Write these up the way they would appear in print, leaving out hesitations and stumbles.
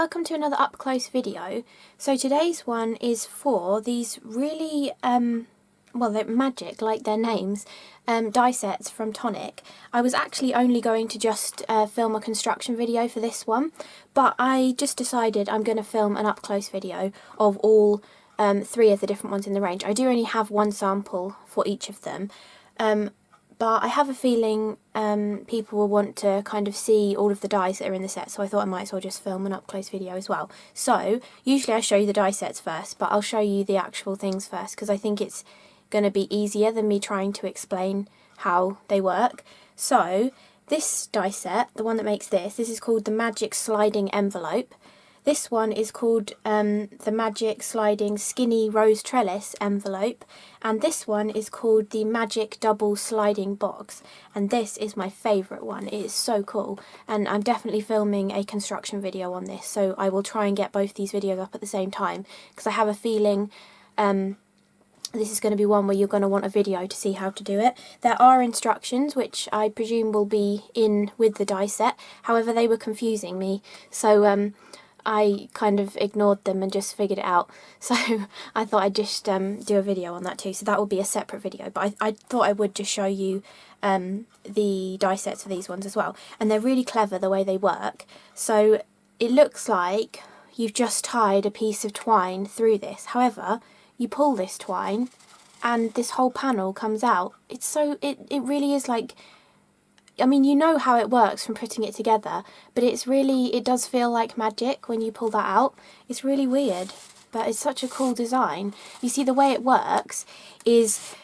welcome to another up close video. So today's one is for these really, well, they're magic like their names, die sets from Tonic. I was actually only going to just film a construction video for this one, but I just decided I'm going to film an up close video of all three of the different ones in the range. I do only have one sample for each of them. But I have a feeling people will want to kind of see all of the dies that are in the set, so I thought I might as well just film an up-close video as well. So, usually I show you the die sets first, but I'll show you the actual things first, because I think it's going to be easier than me trying to explain how they work. So, this die set, the one that makes this is called the Magic Sliding Envelope. This one is called the Magic Sliding Skinny Rose Trellis Envelope, and this one is called the Magic Double Sliding Box, and this is my favourite one. It is so cool, and I'm definitely filming a construction video on this, so I will try and get both these videos up at the same time, because I have a feeling this is going to be one where you're going to want a video to see how to do it. There are instructions, which I presume will be in with the die set, however they were confusing me, so I kind of ignored them and just figured it out, so I thought I'd just do a video on that too, so that will be a separate video, but I thought I would just show you the die sets for these ones as well, and they're really clever the way they work. So it looks like you've just tied a piece of twine through this, however you pull this twine and this whole panel comes out. It's so, it really is like, I mean, you know how it works from putting it together, but it's really, it does feel like magic when you pull that out. It's really weird, but it's such a cool design. You see, the way it works is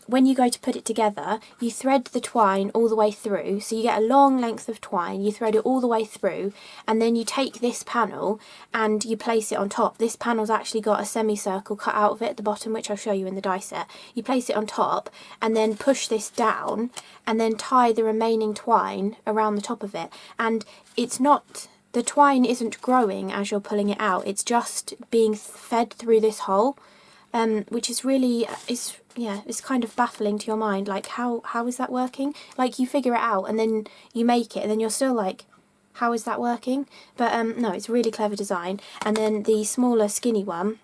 when you go to put it together, you thread the twine all the way through, so you get a long length of twine, you thread it all the way through, and then you take this panel and you place it on top. This panel's actually got a semicircle cut out of it at the bottom, which I'll show you in the die set. You place it on top and then push this down and then tie the remaining twine around the top of it, and it's not, the twine isn't growing as you're pulling it out, it's just being fed through this hole, which is really, it's kind of baffling to your mind, like how is that working? Like, you figure it out and then you make it and then you're still like, how is that working? But no, it's a really clever design. And then the smaller skinny one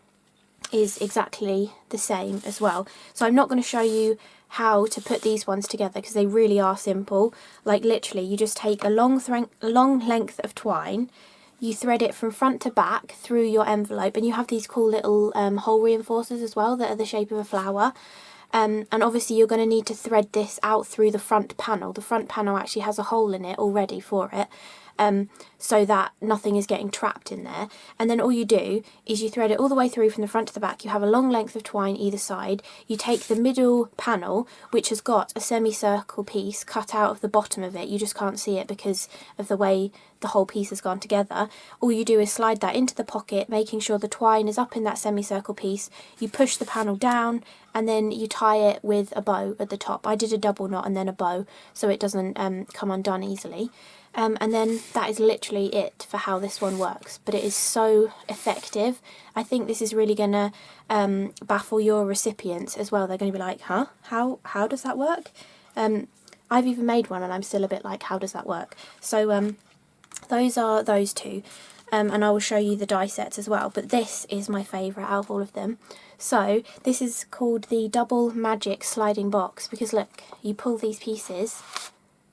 is exactly the same as well. So I'm not going to show you how to put these ones together because they really are simple. Like, literally you just take a long length of twine, you thread it from front to back through your envelope, and you have these cool little hole reinforcers as well that are the shape of a flower. And obviously you're going to need to thread this out through the front panel. The front panel actually has a hole in it already for it, so that nothing is getting trapped in there. And then all you do is you thread it all the way through from the front to the back. You have a long length of twine either side. You take the middle panel, which has got a semicircle piece cut out of the bottom of it. You just can't see it because of the way the whole piece has gone together. All you do is slide that into the pocket, making sure the twine is up in that semicircle piece. You push the panel down and then you tie it with a bow at the top. I did a double knot and then a bow so it doesn't come undone easily. And then that is literally it for how this one works, but it is so effective. I think this is really going to baffle your recipients as well. They're going to be like, huh? How does that work? I've even made one and I'm still a bit like, how does that work? So those are those two, and I will show you the die sets as well, but this is my favourite out of all of them. So this is called the Double Magic Sliding Box, because look, you pull these pieces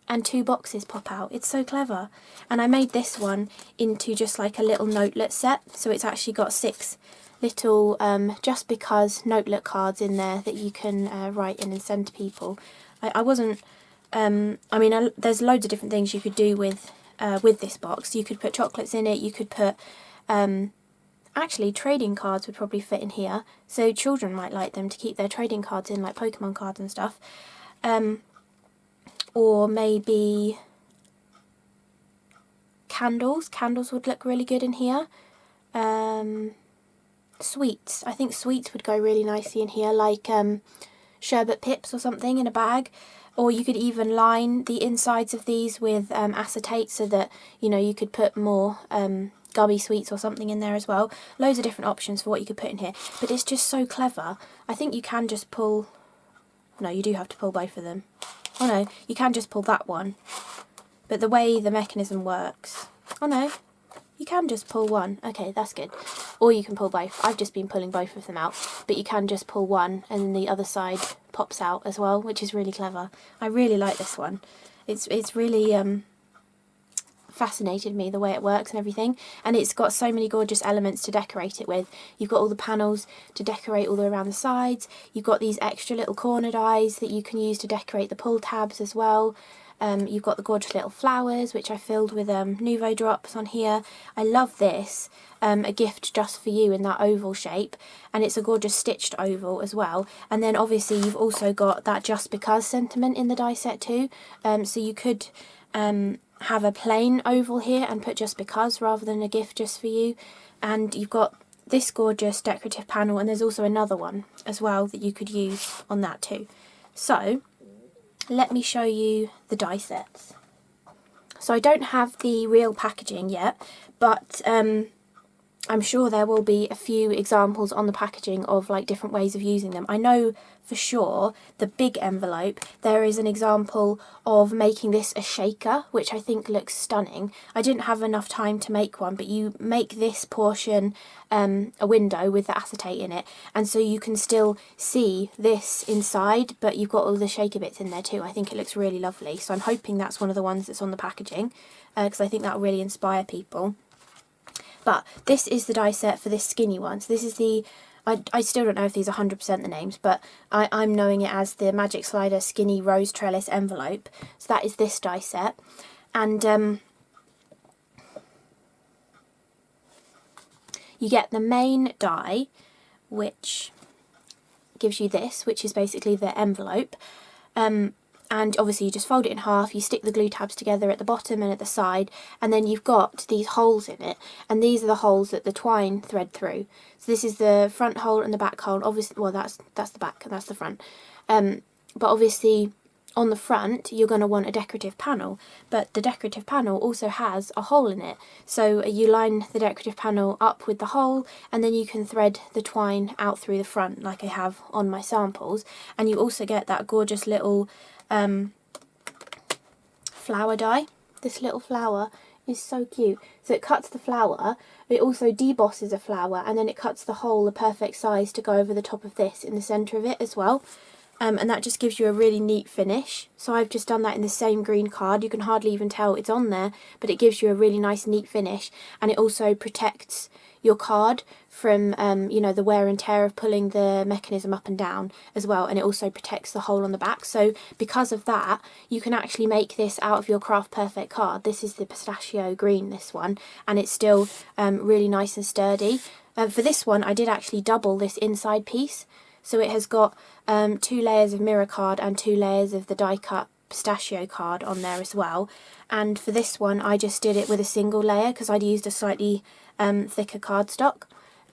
and two boxes pop out. It's so clever. And I made this one into just like a little notelet set, so it's actually got 6 little just because notelet cards in there that you can write in and send to people. I wasn't, I mean, there's loads of different things you could do with this box. You could put chocolates in it, you could put, actually trading cards would probably fit in here, so children might like them to keep their trading cards in, like Pokemon cards and stuff. Or maybe candles. Candles would look really good in here. Sweets. I think sweets would go really nicely in here, like sherbet pips or something in a bag. Or you could even line the insides of these with acetate so that, you know, you could put more gummy sweets or something in there as well. Loads of different options for what you could put in here. But it's just so clever. I think you can just pull... No, you do have to pull both of them. Oh no, you can just pull that one. But the way the mechanism works... Oh no, You can just pull one. Okay, that's good. Or you can pull both. I've just been pulling both of them out, but you can just pull one and then the other side pops out as well, which is really clever. I really like this one. It's really fascinated me, the way it works and everything, and it's got so many gorgeous elements to decorate it with. You've got all the panels to decorate all the way around the sides. You've got these extra little corner dies that you can use to decorate the pull tabs as well. You've got the gorgeous little flowers, which I filled with Nouveau drops on here. I love this, a gift just for you in that oval shape, and it's a gorgeous stitched oval as well. And then obviously you've also got that just because sentiment in the die set too, so you could have a plain oval here and put just because rather than a gift just for you. And you've got this gorgeous decorative panel, and there's also another one as well that you could use on that too. So let me show you the die sets. So I don't have the real packaging yet, but I'm sure there will be a few examples on the packaging of like different ways of using them. I know for sure the big envelope, there is an example of making this a shaker, which I think looks stunning. I didn't have enough time to make one, but you make this portion a window with the acetate in it, and so you can still see this inside, but you've got all the shaker bits in there too. I think it looks really lovely, so I'm hoping that's one of the ones that's on the packaging, because I think that will really inspire people. But this is the die set for this skinny one. So this is the, I still don't know if these are 100% the names, but I'm knowing it as the Magic Slider Skinny Rose Trellis Envelope. So that is this die set. And you get the main die, which gives you this, which is basically the envelope. And obviously you just fold it in half, you stick the glue tabs together at the bottom and at the side, and then you've got these holes in it, and these are the holes that the twine thread through. So this is the front hole and the back hole. Obviously, well, that's the back and that's the front. But obviously on the front you're going to want a decorative panel, but the decorative panel also has a hole in it. So you line the decorative panel up with the hole, and then you can thread the twine out through the front like I have on my samples, and you also get that gorgeous little flower die. This little flower is so cute. So it cuts the flower, it also debosses a flower, and then it cuts the hole the perfect size to go over the top of this in the centre of it as well. And that just gives you a really neat finish. So I've just done that in the same green card. You can hardly even tell it's on there, but it gives you a really nice neat finish, and it also protects your card from you know, the wear and tear of pulling the mechanism up and down as well, and it also protects the hole on the back. So because of that, you can actually make this out of your Craft Perfect card. This is the pistachio green, this one, and it's still really nice and sturdy. For this one I did actually double this inside piece, so it has got 2 layers of mirror card and 2 layers of the die cut pistachio card on there as well. And for this one I just did it with a single layer because I'd used a slightly thicker cardstock,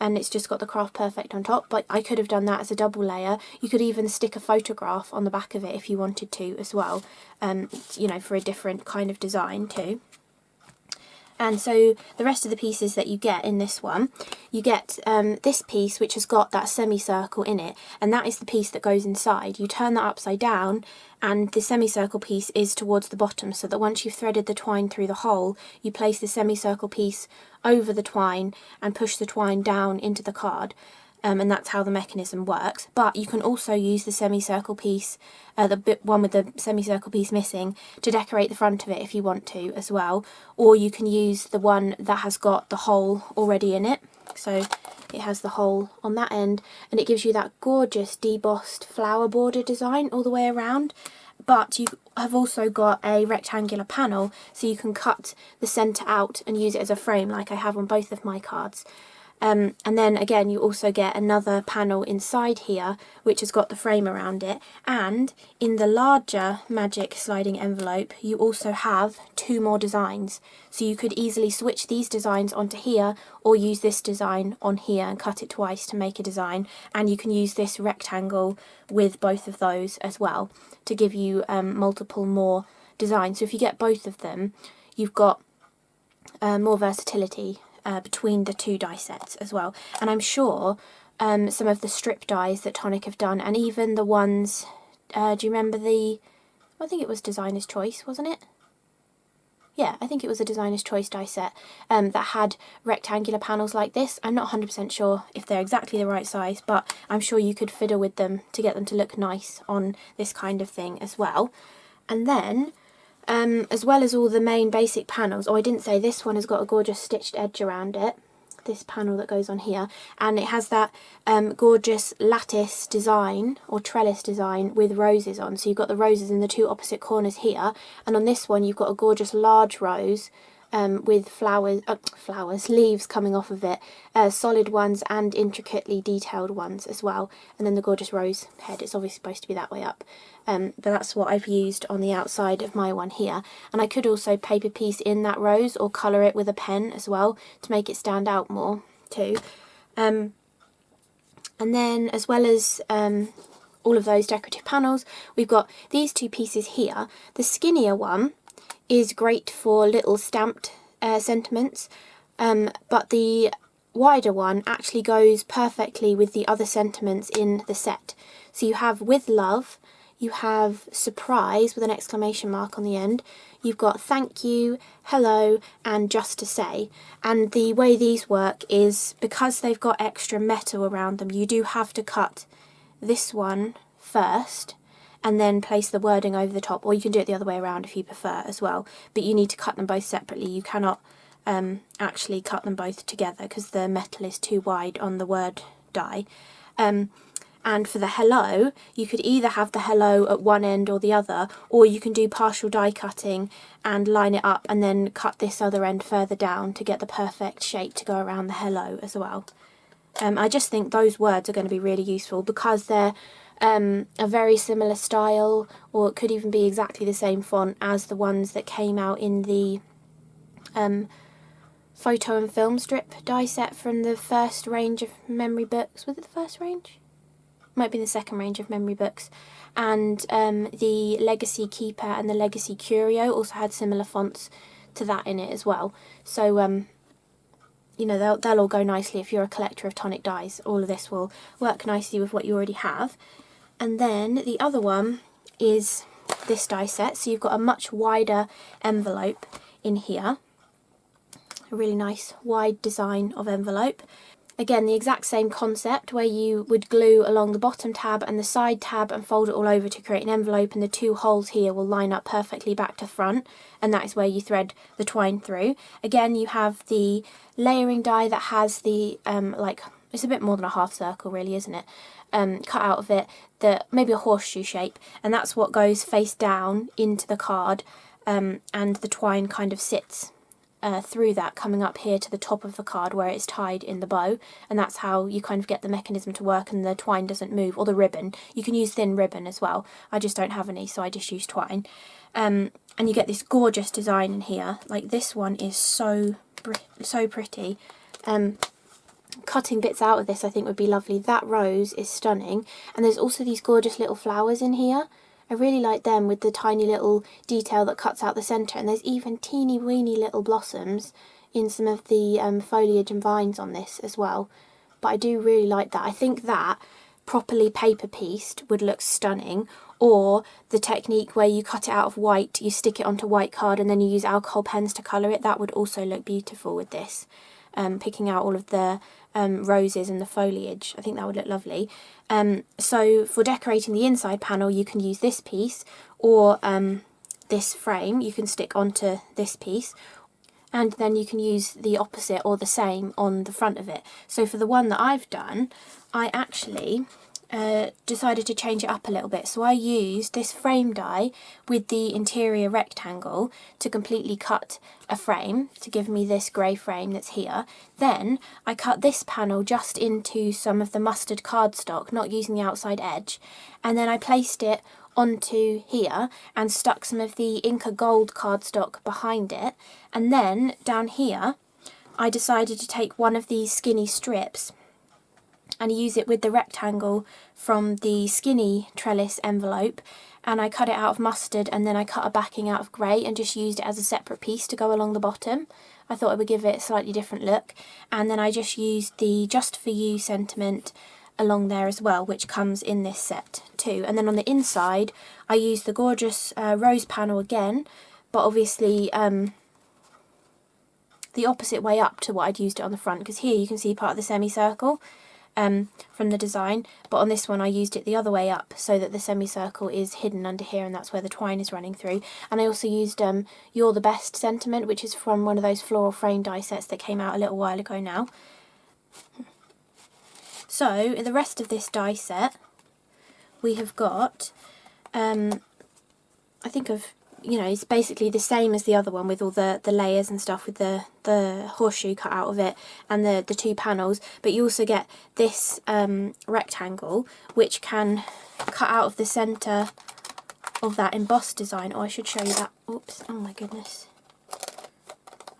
and it's just got the Craft Perfect on top, but I could have done that as a double layer. You could even stick a photograph on the back of it if you wanted to as well, you know, for a different kind of design too. And so the rest of the pieces that you get in this one, you get this piece which has got that semicircle in it, and that is the piece that goes inside. You turn that upside down, and the semicircle piece is towards the bottom, so that once you've threaded the twine through the hole, you place the semicircle piece over the twine and push the twine down into the card. And that's how the mechanism works. But you can also use the semicircle piece, the one with the semicircle piece missing, to decorate the front of it if you want to as well. Or you can use the one that has got the hole already in it. So it has the hole on that end, and it gives you that gorgeous debossed flower border design all the way around. But you have also got a rectangular panel, so you can cut the centre out and use it as a frame like I have on both of my cards. And then again you also get another panel inside here which has got the frame around it, and in the larger magic sliding envelope you also have 2 more designs, so you could easily switch these designs onto here or use this design on here and cut it twice to make a design, and you can use this rectangle with both of those as well to give you multiple more designs. So if you get both of them, you've got more versatility between the 2 die sets as well. And I'm sure some of the strip dies that Tonic have done, and even the ones, do you remember I think it was Designer's Choice, wasn't it? yeah, I think it was a Designer's Choice die set that had rectangular panels like this. I'm not 100% sure if they're exactly the right size, but I'm sure you could fiddle with them to get them to look nice on this kind of thing as well. And then, as well as all the main basic panels, oh, I didn't say this one has got a gorgeous stitched edge around it, this panel that goes on here, and it has that gorgeous lattice design or trellis design with roses on. So you've got the roses in the two opposite corners here, and on this one you've got a gorgeous large rose with leaves coming off of it, solid ones and intricately detailed ones as well, and then the gorgeous rose head. It's obviously supposed to be that way up, but that's what I've used on the outside of my one here. And I could also paper piece in that rose or colour it with a pen as well to make it stand out more too. And then, as well as all of those decorative panels, we've got these two pieces here. The skinnier one is great for little stamped sentiments, but the wider one actually goes perfectly with the other sentiments in the set. So you have with love, you have surprise with an exclamation mark on the end, you've got thank you, hello, and just to say. And the way these work is, because they've got extra metal around them, you do have to cut this one first and then place the wording over the top, or you can do it the other way around if you prefer as well, but you need to cut them both separately. You cannot actually cut them both together because the metal is too wide on the word die. And for the hello, you could either have the hello at one end or the other, or you can do partial die cutting and line it up and then cut this other end further down to get the perfect shape to go around the hello as well. I just think those words are going to be really useful because they're a very similar style, or it could even be exactly the same font as the ones that came out in the photo and film strip die set from the first range of memory books. Was it the first range? Might be the second range of memory books. And the Legacy Keeper and the Legacy Curio also had similar fonts to that in it as well. So you know, they'll all go nicely if you're a collector of Tonic dies. All of this will work nicely with what you already have. And then the other one is this die set. So you've got a much wider envelope in here. A really nice wide design of envelope. Again, the exact same concept where you would glue along the bottom tab and the side tab and fold it all over to create an envelope, and the two holes here will line up perfectly back to front, and that is where you thread the twine through. Again, you have the layering die that has the, it's a bit more than a half circle really, isn't it? Cut out of it, maybe a horseshoe shape, and that's what goes face down into the card, and the twine kind of sits through that, coming up here to the top of the card where it's tied in the bow, and that's how you kind of get the mechanism to work and the twine doesn't move, or the ribbon. You can use thin ribbon as well. I just don't have any, so I just use twine. And you get this gorgeous design in here. Like, this one is so pretty. Cutting bits out of this I think would be lovely. That rose is stunning, and there's also these gorgeous little flowers in here. I really like them with the tiny little detail that cuts out the centre, and there's even teeny weeny little blossoms in some of the foliage and vines on this as well. But I do really like that. I think that properly paper pieced would look stunning, or the technique where you cut it out of white, you stick it onto white card and then you use alcohol pens to colour it, that would also look beautiful with this. Picking out all of the roses and the foliage, I think that would look lovely. So for decorating the inside panel, you can use this piece, or this frame you can stick onto this piece, and then you can use the opposite or the same on the front of it. So for the one that I've done, I actually decided to change it up a little bit. So I used this frame die with the interior rectangle to completely cut a frame to give me this grey frame that's here. Then I cut this panel just into some of the mustard cardstock, not using the outside edge, and then I placed it onto here and stuck some of the Inca Gold cardstock behind it. And then down here I decided to take one of these skinny strips and use it with the rectangle from the skinny trellis envelope, and I cut it out of mustard, and then I cut a backing out of grey and just used it as a separate piece to go along the bottom. I thought it would give it a slightly different look, and then I just used the Just For You sentiment along there as well, which comes in this set too. And then on the inside I used the gorgeous rose panel again, but obviously the opposite way up to what I'd used it on the front, because here you can see part of the semicircle from the design, but on this one I used it the other way up so that the semicircle is hidden under here, and that's where the twine is running through. And I also used You're the Best sentiment, which is from one of those floral frame die sets that came out a little while ago now. So in the rest of this die set we have got I think it's basically the same as the other one, with all the layers and stuff, with the horseshoe cut out of it and the two panels, but you also get this rectangle which can cut out of the centre of that embossed design. Oh, I should show you that. Oops, oh my goodness.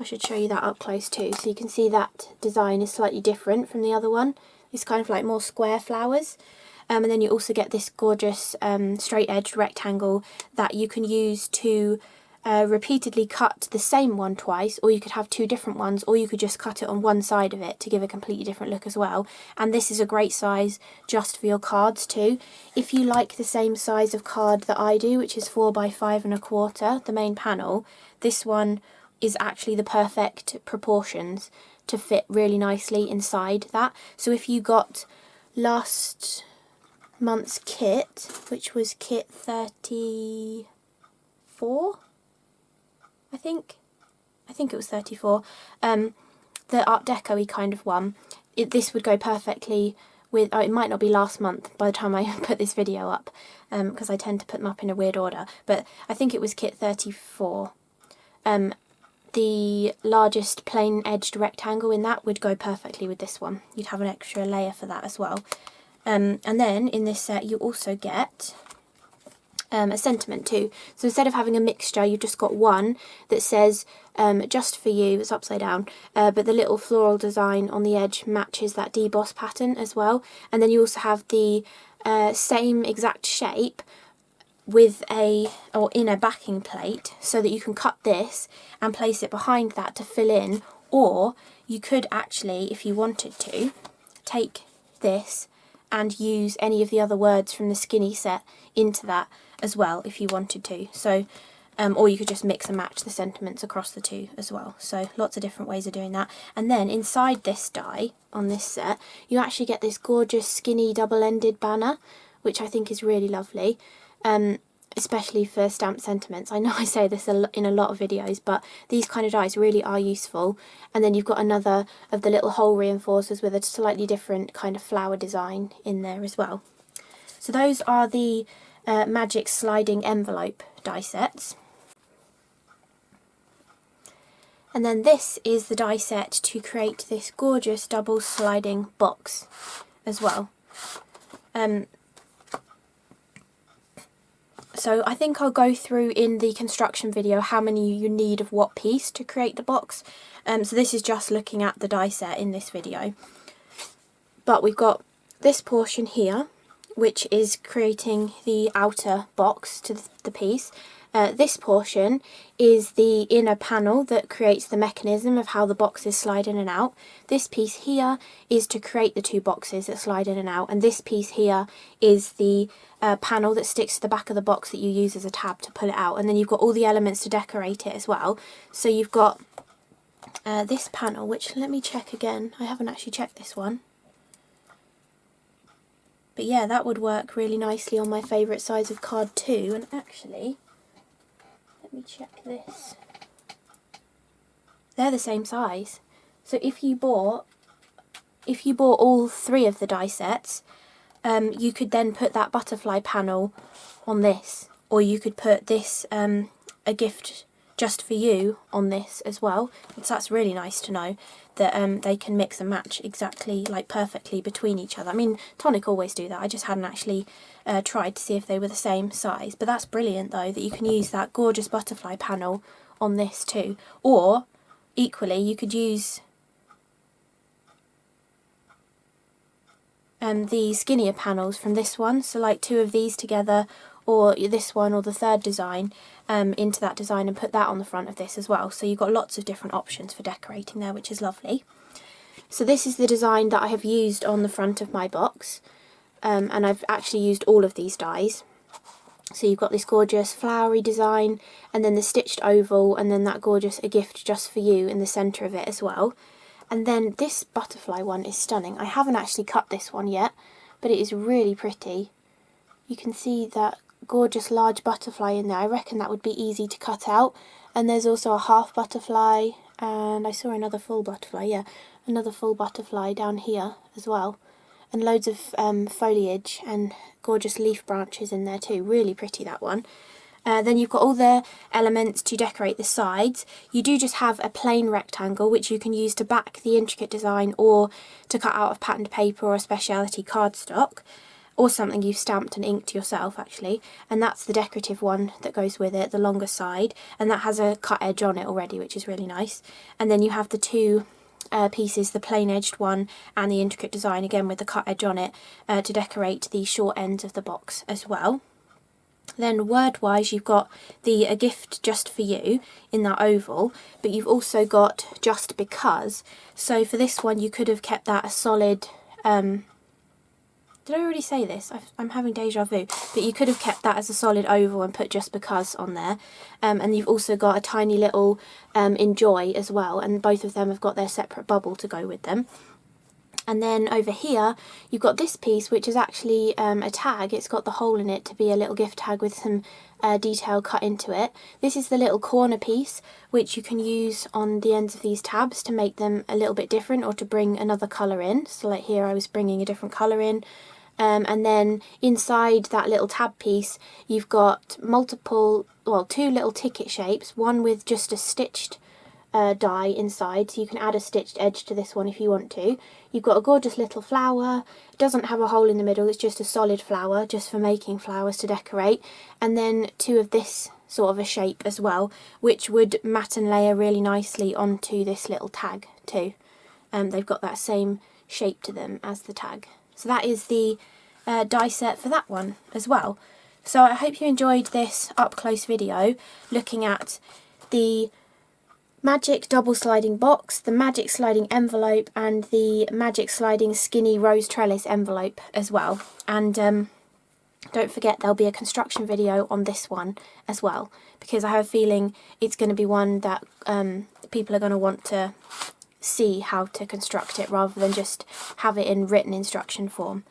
I should show you that up close too, so you can see that design is slightly different from the other one. It's kind of like more square flowers. And then you also get this gorgeous straight edged rectangle that you can use to repeatedly cut the same one twice, or you could have two different ones, or you could just cut it on one side of it to give a completely different look as well. And this is a great size just for your cards too. If you like the same size of card that I do, which is 4 by 5 1/4, the main panel, this one is actually the perfect proportions to fit really nicely inside that. So if you got last month's kit, which was kit 34, I think it was 34, the Art Deco-y kind of one, this would go perfectly with, it might not be last month by the time I put this video up, because I tend to put them up in a weird order, but I think it was kit 34. The largest plain edged rectangle in that would go perfectly with this one. You'd have an extra layer for that as well. And then in this set you also get a sentiment too. So instead of having a mixture, you've just got one that says just for you. It's upside down, but the little floral design on the edge matches that deboss pattern as well. And then you also have the same exact shape with in a backing plate, so that you can cut this and place it behind that to fill in, or you could actually, if you wanted to, take this and use any of the other words from the skinny set into that as well if you wanted to. So or you could just mix and match the sentiments across the two as well. So lots of different ways of doing that. And then inside this die on this set you actually get this gorgeous skinny double-ended banner, which I think is really lovely. Especially for stamped sentiments. I know I say this in a lot of videos, but these kind of dies really are useful. And then you've got another of the little hole reinforcers with a slightly different kind of flower design in there as well. So those are the Magic sliding envelope die sets. And then this is the die set to create this gorgeous double sliding box as well. So I think I'll go through in the construction video how many you need of what piece to create the box. So this is just looking at the die set in this video. But we've got this portion here, which is creating the outer box to the piece. This portion is the inner panel that creates the mechanism of how the boxes slide in and out. This piece here is to create the two boxes that slide in and out, and this piece here is the panel that sticks to the back of the box that you use as a tab to pull it out. And then you've got all the elements to decorate it as well. So you've got this panel, which, let me check again, I haven't actually checked this one. But yeah, that would work really nicely on my favourite size of card too. And actually, let me check this. They're the same size. So if you bought all three of the die sets, you could then put that butterfly panel on this, or you could put this a gift just for you on this as well. So that's really nice to know that they can mix and match exactly, like perfectly between each other. I mean, Tonic always do that. I just hadn't actually tried to see if they were the same size. But that's brilliant though, that you can use that gorgeous butterfly panel on this too. Or equally, you could use the skinnier panels from this one, so like two of these together, or this one, or the third design into that design, and put that on the front of this as well. So you've got lots of different options for decorating there, which is lovely. So this is the design that I have used on the front of my box, and I've actually used all of these dies. So you've got this gorgeous flowery design, and then the stitched oval, and then that gorgeous A Gift Just For You in the centre of it as well. And then this butterfly one is stunning. I haven't actually cut this one yet, but it is really pretty. You can see that gorgeous large butterfly in there. I reckon that would be easy to cut out. And there's also a half butterfly, and I saw another full butterfly, yeah, another full butterfly down here as well. And loads of foliage and gorgeous leaf branches in there too. Really pretty, that one. Then you've got all the elements to decorate the sides. You do just have a plain rectangle which you can use to back the intricate design, or to cut out of patterned paper or a speciality cardstock, or something you've stamped and inked yourself actually. And that's the decorative one that goes with it, the longer side, and that has a cut edge on it already, which is really nice. And then you have the two pieces, the plain edged one and the intricate design, again with the cut edge on it, to decorate the short ends of the box as well. Then word wise, you've got the A Gift Just For You in that oval, but you've also got Just Because. So for this one you could have kept that a solid, did I already say this? I'm having deja vu. But you could have kept that as a solid oval and put Just Because on there. And you've also got a tiny little Enjoy as well, and both of them have got their separate bubble to go with them. And then over here you've got this piece, which is actually a tag. It's got the hole in it to be a little gift tag with some detail cut into it. This is the little corner piece which you can use on the ends of these tabs to make them a little bit different, or to bring another colour in. So like here I was bringing a different colour in. And then inside that little tab piece you've got multiple, well, two little ticket shapes, one with just a stitched die inside, so you can add a stitched edge to this one if you want to. You've got a gorgeous little flower. It doesn't have a hole in the middle, it's just a solid flower, just for making flowers to decorate. And then two of this sort of a shape as well, which would mat and layer really nicely onto this little tag too. They've got that same shape to them as the tag. So that is the die set for that one as well. So I hope you enjoyed this up close video looking at the magic double sliding box, the magic sliding envelope, and the magic sliding skinny rose trellis envelope as well. And don't forget there'll be a construction video on this one as well, because I have a feeling it's going to be one that people are going to want to see how to construct it rather than just have it in written instruction form.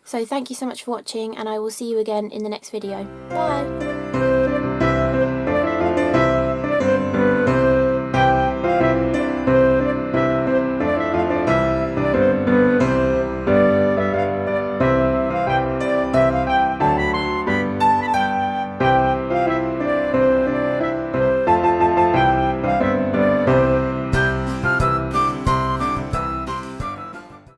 So thank you so much for watching, and I will see you again in the next video. Bye!